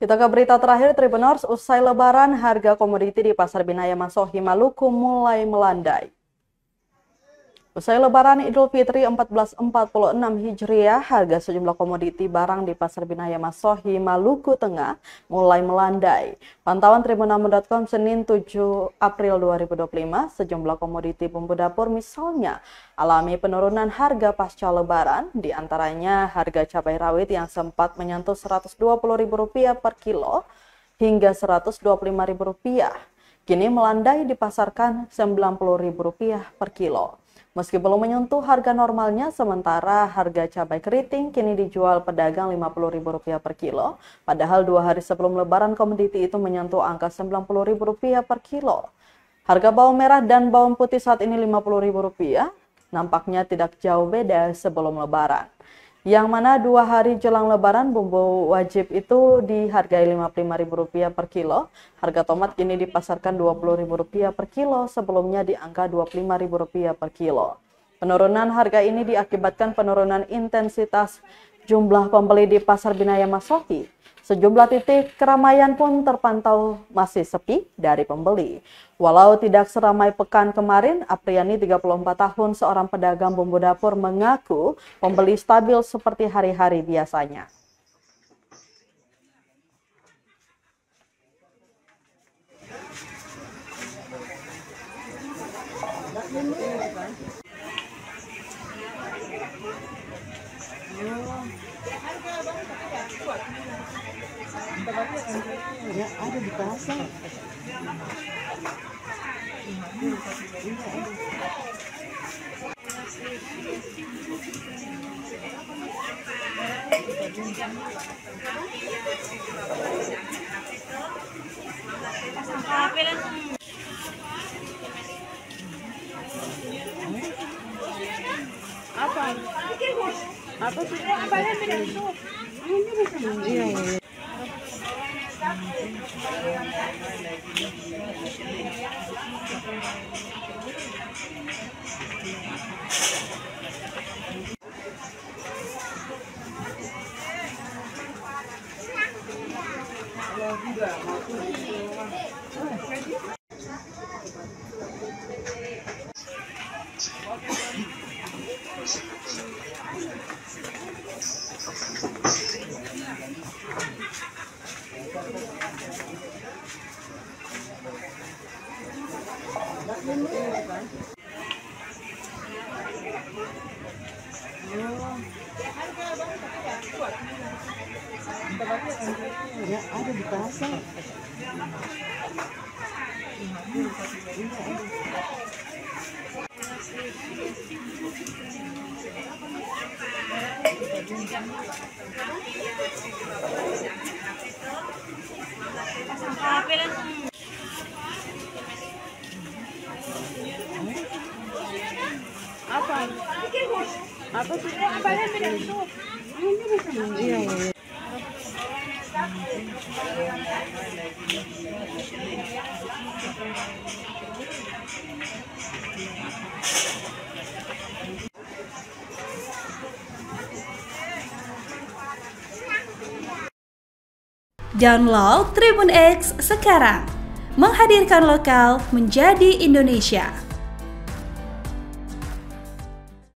Kita ke berita terakhir, Tribuners, usai lebaran harga komoditi di Pasar Binaya Masohi, Maluku mulai melandai. Usai lebaran Idul Fitri 1446 Hijriah, harga sejumlah komoditi barang di Pasar Binaya Masohi, Maluku Tengah mulai melandai. Pantauan Tribunnamu.com Senin 7 April 2025, sejumlah komoditi bumbu dapur misalnya alami penurunan harga pasca lebaran, di antaranya harga cabai rawit yang sempat menyentuh Rp120.000 per kilo hingga Rp125.000, kini melandai dipasarkan Rp90.000 per kilo. Meski belum menyentuh harga normalnya, sementara harga cabai keriting kini dijual pedagang Rp50.000 per kilo, padahal 2 hari sebelum lebaran komoditi itu menyentuh angka Rp90.000 per kilo. Harga bawang merah dan bawang putih saat ini Rp50.000, nampaknya tidak jauh beda sebelum lebaran. Yang mana 2 hari jelang lebaran bumbu wajib itu dihargai Rp55.000 per kilo. Harga tomat kini dipasarkan Rp20.000 per kilo, sebelumnya di angka Rp25.000 per kilo. Penurunan harga ini diakibatkan penurunan intensitas jumlah pembeli di Pasar Binaya Masohi. Sejumlah titik keramaian pun terpantau masih sepi dari pembeli. Walau tidak seramai pekan kemarin, Apriani 34 tahun seorang pedagang bumbu dapur mengaku pembeli stabil seperti hari-hari biasanya. Ya, ada di pasar. Apa sih? Iya. Ya, ada di pasar. Apa sih? Iya. Download Tribun X sekarang, menghadirkan lokal menjadi Indonesia.